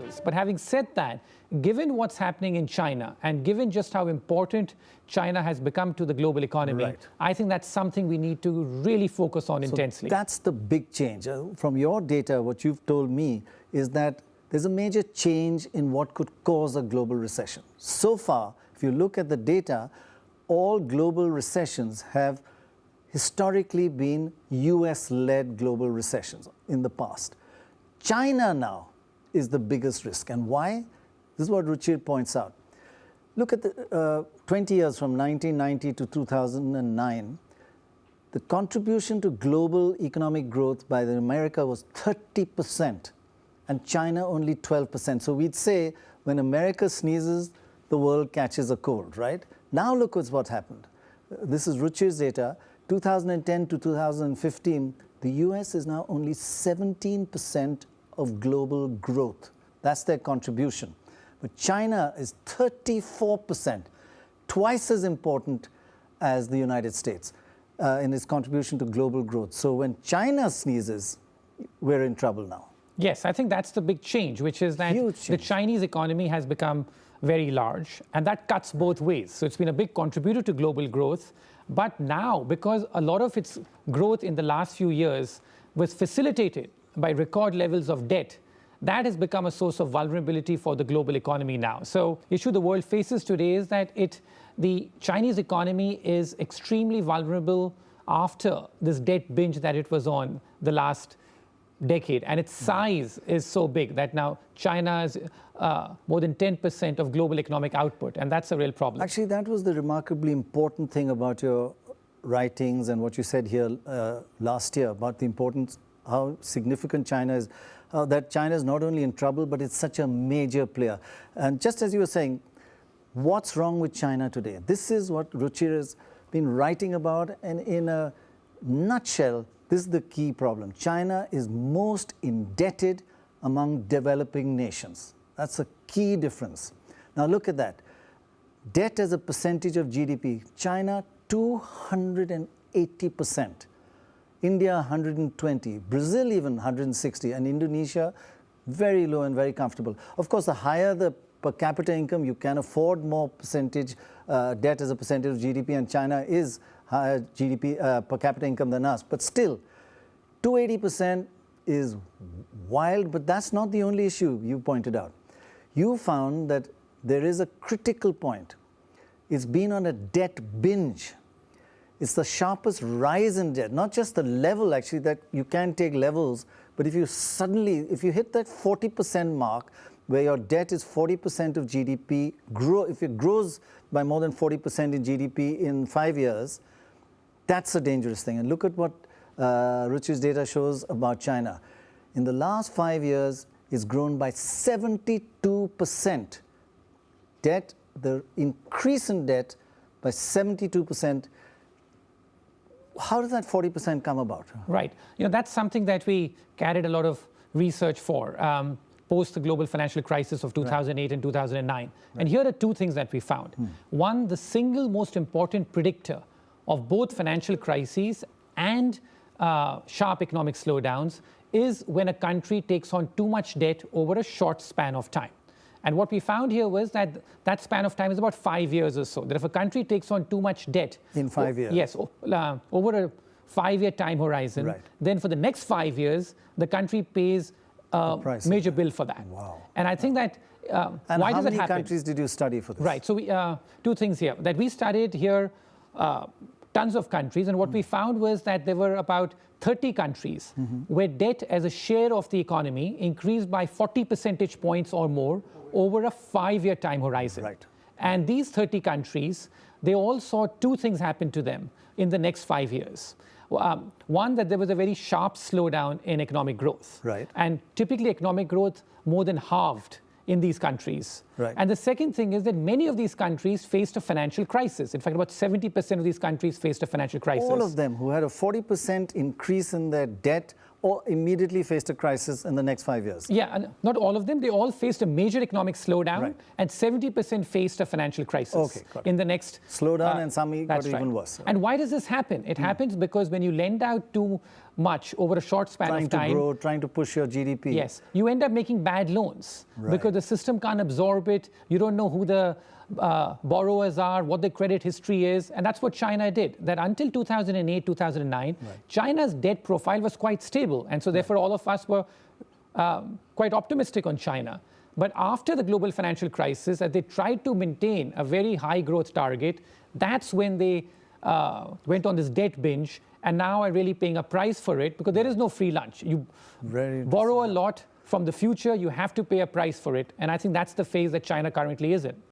years. But having said that, given what's happening in China and given just how important China has become to the global economy, I think that's something we need to really focus on intensely. That's the big change. From your data, what you've told me is that there's a major change in what could cause a global recession. So far, if you look at the data, all global recessions have historically been US-led global recessions in the past. China now is the biggest risk. And why? This is what Ruchir points out. Look at the 20 years from 1990 to 2009, the contribution to global economic growth by America was 30%, and China only 12%. So we'd say when America sneezes, the world catches a cold, right? Now look at what's happened. This is Ruchir's data. 2010 to 2015, the US is now only 17% of global growth. That's their contribution. But China is 34%, twice as important as the United States in its contribution to global growth. So when China sneezes, we're in trouble now. Yes, I think that's the big change, which is that the Chinese economy has become very large, and that cuts both ways. So it's been a big contributor to global growth. But now, because a lot of its growth in the last few years was facilitated by record levels of debt, that has become a source of vulnerability for the global economy now. So the issue the world faces today is that the Chinese economy is extremely vulnerable after this debt binge that it was on the last decade. And its size is so big that now China is more than 10% of global economic output. And that's a real problem. Actually, that was the remarkably important thing about your writings and what you said here last year about the importance, how significant China is, that China is not only in trouble, but it's such a major player. And just as you were saying, what's wrong with China today? This is what Ruchir has been writing about, and in a nutshell, this is the key problem. China is most indebted among developing nations. That's a key difference. Now look at that. Debt as a percentage of GDP. China, 280%. India, 120. Brazil, even 160. And Indonesia, very low and very comfortable. Of course, the higher the per capita income, you can afford more percentage debt as a percentage of GDP, and China is higher GDP per capita income than us. But still, 280% is wild, but that's not the only issue you pointed out. You found that there is a critical point. It's been on a debt binge. It's the sharpest rise in debt, not just the level actually that you can take levels, but if you hit that 40% mark, where your debt is 40% of GDP, if it grows by more than 40% in GDP in 5 years, that's a dangerous thing. And look at what Ruchir's data shows about China. In the last 5 years, it's grown by 72%. Debt, the increase in debt by 72%. How does that 40% come about? Right. That's something that we carried a lot of research for post the global financial crisis of 2008 and 2009. And here are two things that we found. One, the single most important predictor of both financial crises and sharp economic slowdowns is when a country takes on too much debt over a short span of time. And what we found here was that that span of time is about 5 years or so. That if a country takes on too much debt in 5 years, yes, over a 5-year time horizon, then for the next 5 years, the country pays a major bill for that. Wow. And I think that and why how does it many happen? countries did you study for this? Right. So two things here. That we studied here tons of countries, and what we found was that there were about 30 countries where debt as a share of the economy increased by 40 percentage points or more over a 5-year time horizon. Right. And these 30 countries, they all saw two things happen to them in the next 5 years. One, that there was a very sharp slowdown in economic growth. Right. And typically economic growth more than halved in these countries. Right. And the second thing is that many of these countries faced a financial crisis. In fact, about 70% of these countries faced a financial crisis. All of them who had a 40% increase in their debt or immediately faced a crisis in the next 5 years? Yeah, and not all of them. They all faced a major economic slowdown, Right. and 70% faced a financial crisis Okay, got it. in the next... Slowdown and some got That's even right. worse. And why does this happen? It happens because when you lend out too much over a short span Trying of to time... grow, trying to push your GDP. Yes, you end up making bad loans because the system can't absorb it. You don't know who the borrowers are, what their credit history is, and that's what China did. That until 2008, 2009, China's debt profile was quite stable, and so therefore all of us were quite optimistic on China. But after the global financial crisis, as they tried to maintain a very high growth target, that's when they went on this debt binge, and now are really paying a price for it because there is no free lunch. You borrow a lot from the future, you have to pay a price for it, and I think that's the phase that China currently is in.